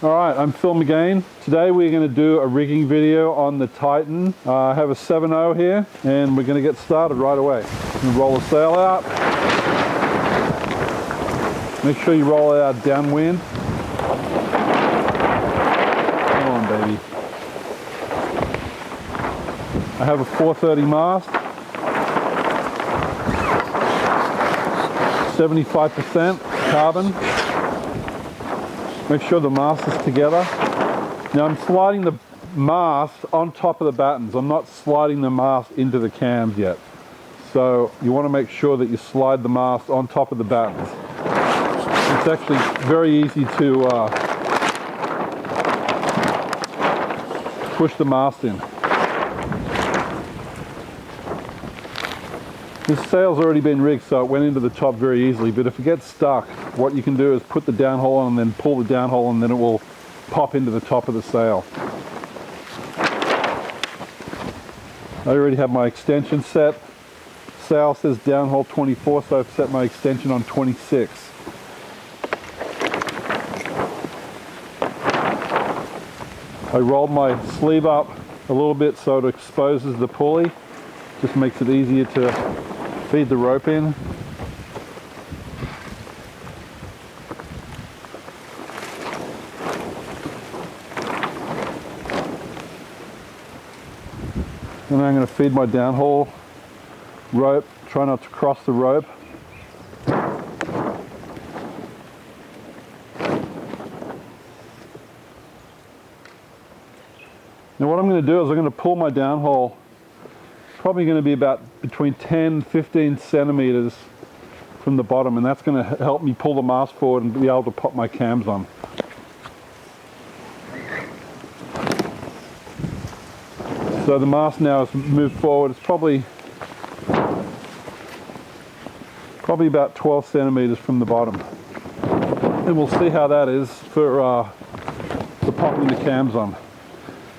Alright, I'm Phil McGain. Today we're going to do a rigging video on the Titan. I have a 7.0 here and we're going to get started right away. Roll the sail out. Make sure you roll it out downwind. Come on, baby. I have a 430 mast. 75% carbon. Make sure the mast is together. Now I'm sliding the mast on top of the battens. I'm not sliding the mast into the cams yet. So you want to make sure that you slide the mast on top of the battens. It's actually very easy to push the mast in. This sail's already been rigged, so it went into the top very easily, but if it gets stuck, what you can do is put the downhole on and then pull the downhole and then it will pop into the top of the sail. I already have my extension set. Sail says downhole 24, so I've set my extension on 26. I rolled my sleeve up a little bit so it exposes the pulley. Just makes it easier to feed the rope in. And I'm going to feed my downhole rope, try not to cross the rope. Now what I'm going to do is I'm going to pull my downhole, probably going to be about between 10 and 15 centimeters from the bottom, and that's going to help me pull the mast forward and be able to pop my cams on. So the mast now has moved forward. It's probably about 12 centimeters from the bottom. And we'll see how that is for popping the cams on.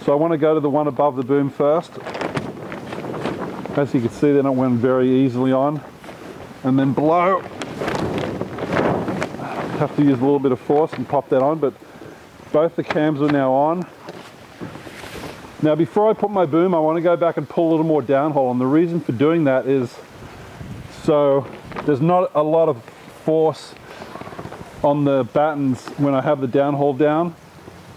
So I want to go to the one above the boom first. As you can see, they don't went very easily on. And then below, have to use a little bit of force and pop that on, but both the cams are now on. Now before I put my boom, I want to go back and pull a little more downhole, and the reason for doing that is so there's not a lot of force on the battens when I have the downhole down,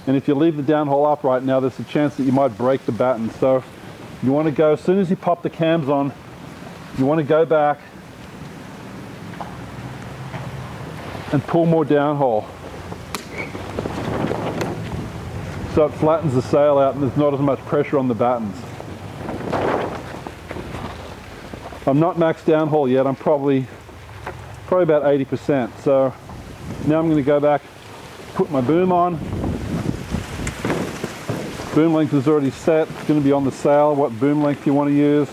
and if you leave the downhole up right now, there's a chance that you might break the batten. So you want to go, as soon as you pop the cams on, you want to go back and pull more downhole. So it flattens the sail out and there's not as much pressure on the battens. I'm not max downhole yet, I'm probably about 80%. So now I'm going to go back, put my boom on. Boom length is already set. It's going to be on the sail, what boom length you want to use.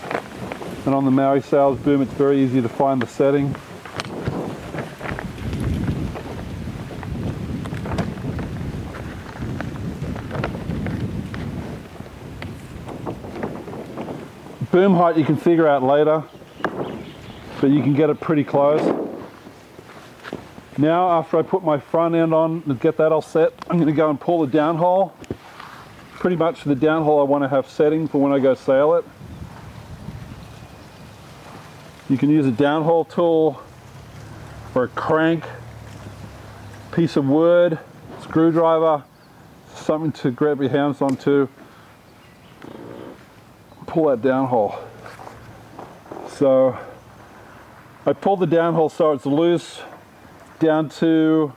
And on the MauiSails boom, it's very easy to find the setting. Boom height you can figure out later, but you can get it pretty close. Now after I put my front end on and get that all set, I'm going to go and pull the downhole. Pretty much the downhole I want to have setting for when I go sail it. You can use a downhole tool or a crank, piece of wood, screwdriver, something to grab your hands onto. Pull that downhole. So I pulled the downhole so it's loose down to,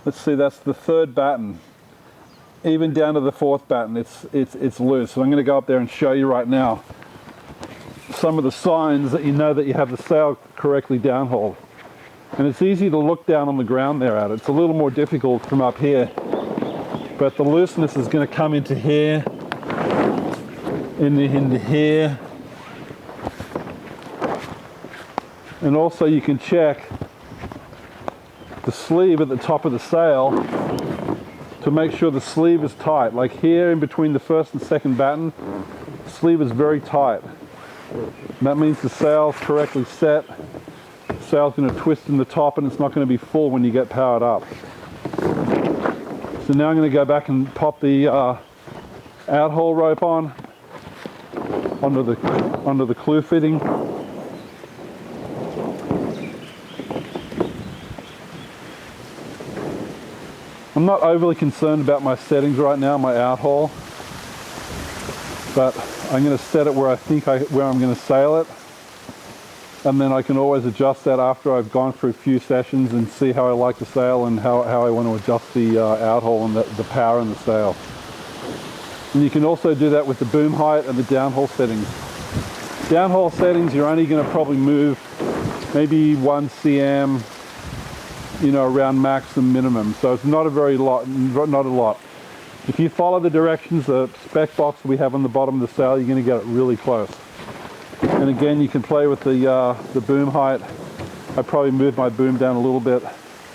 let's see, that's the third batten. Even down to the fourth batten, it's loose. So I'm going to go up there and show you right now some of the signs that you know that you have the sail correctly downhauled. And it's easy to look down on the ground there at it. It's a little more difficult from up here. But the looseness is going to come into here, into here. And also you can check the sleeve at the top of the sail to make sure the sleeve is tight. Like here in between the first and second batten, the sleeve is very tight. And that means the sail's correctly set. The sail's going to twist in the top and it's not going to be full when you get powered up. As So now I'm going to go back and pop the out-haul rope on onto the clue fitting. I'm not overly concerned about my settings right now, my out-haul, but I'm going to set it where I think where I'm going to sail it, and then I can always adjust that after I've gone through a few sessions and see how I like to sail and how I want to adjust the out-haul and the power in the sail. And you can also do that with the boom height and the downhaul settings. Downhaul settings, you're only going to probably move maybe 1 cm, you know, around max and minimum. So it's not a lot. If you follow the directions, the spec box we have on the bottom of the sail, you're going to get it really close. And again, you can play with the boom height. I probably moved my boom down a little bit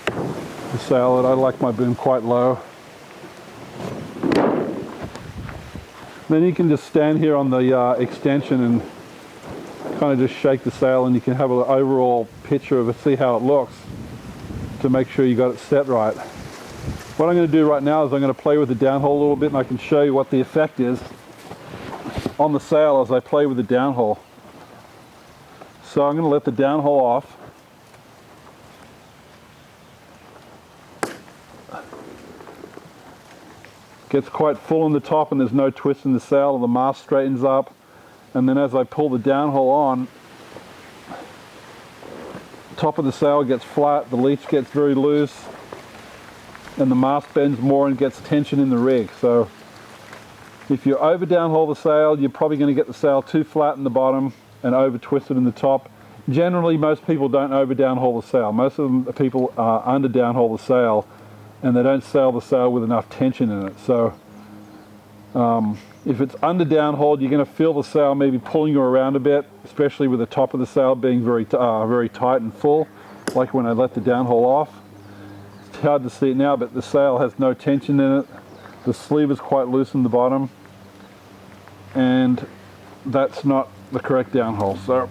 to sail it. I like my boom quite low. Then you can just stand here on the extension and kind of just shake the sail, and you can have an overall picture of it, see how it looks, to make sure you got it set right. What I'm going to do right now is I'm going to play with the downhaul a little bit, and I can show you what the effect is on the sail as I play with the downhaul. So I'm going to let the downhaul off. Gets quite full in the top and there's no twist in the sail, the mast straightens up, and then as I pull the downhaul on, top of the sail gets flat, the leech gets very loose, and the mast bends more and gets tension in the rig. So if you over downhaul the sail, you're probably going to get the sail too flat in the bottom and over twisted in the top. Generally, most people don't over downhaul the sail. Most of them people under downhaul the sail, and they don't sail the sail with enough tension in it. So if it's under downhauled, you're going to feel the sail maybe pulling you around a bit, especially with the top of the sail being very tight and full, like when I let the downhaul off. It's hard to see it now, but the sail has no tension in it. The sleeve is quite loose in the bottom, and that's not the correct downhaul. So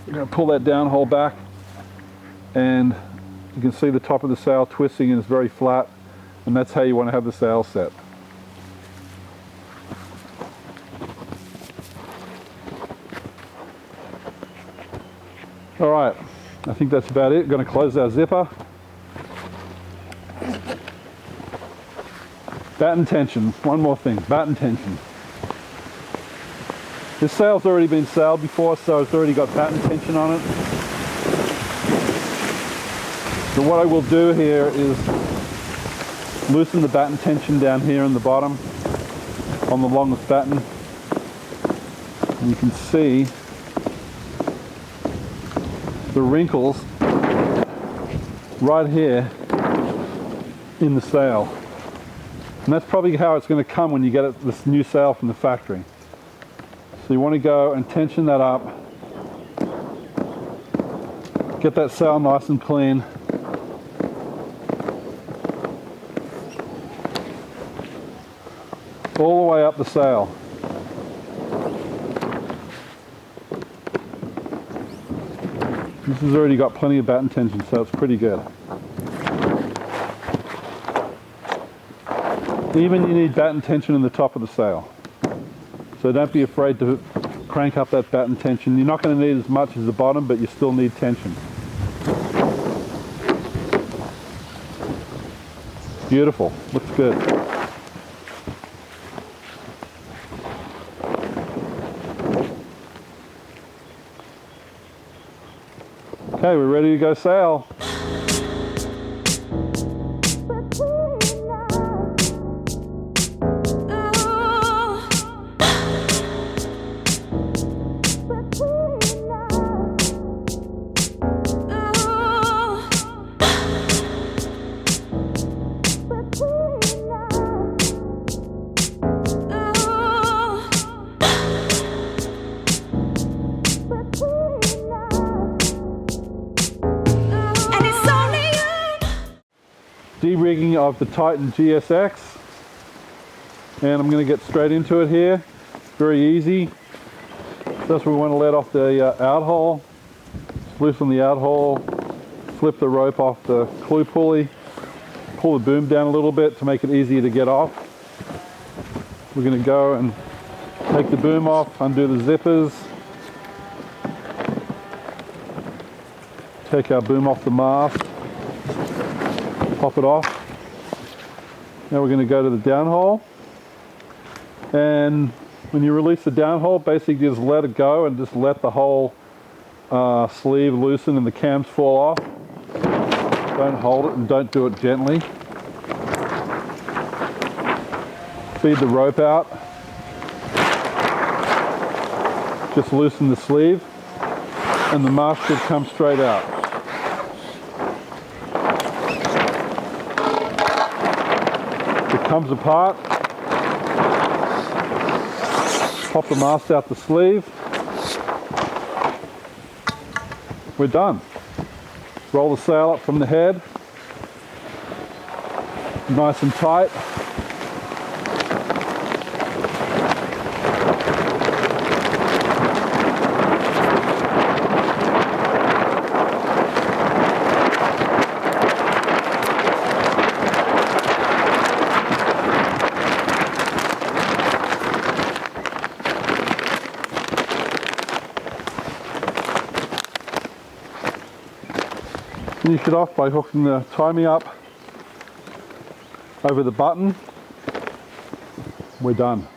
you're going to pull that downhaul back, and you can see the top of the sail twisting and it's very flat, and that's how you want to have the sail set. Alright, I think that's about it. Going to close our zipper. Batten tension, one more thing, batten tension. This sail's already been sailed before, so it's already got batten tension on it. So what I will do here is loosen the batten tension down here in the bottom on the longest batten. And you can see the wrinkles right here in the sail. And that's probably how it's going to come when you get this new sail from the factory. So you want to go and tension that up. Get that sail nice and clean. All the way up the sail. This has already got plenty of batten tension, so it's pretty good. Even you need batten tension in the top of the sail. So don't be afraid to crank up that batten tension. You're not going to need as much as the bottom, but you still need tension. Beautiful, looks good. Okay, we're ready to go sail. De-rigging of the Titan GSX, and I'm going to get straight into it here. Very easy. First we want to let off the out-haul, loosen the out-haul, flip the rope off the clue pulley, pull the boom down a little bit to make it easier to get off. We're going to go and take the boom off, undo the zippers, take our boom off the mast, pop it off. Now we're going to go to the downhole, and when you release the downhole, basically just let it go and just let the whole sleeve loosen and the cams fall off. Don't hold it and don't do it gently. Feed the rope out. Just loosen the sleeve and the mast should come straight out. It comes apart. Pop the mast out the sleeve. We're done. Roll the sail up from the head. Nice and tight. Finish it off by hooking the timing up over the button. We're done.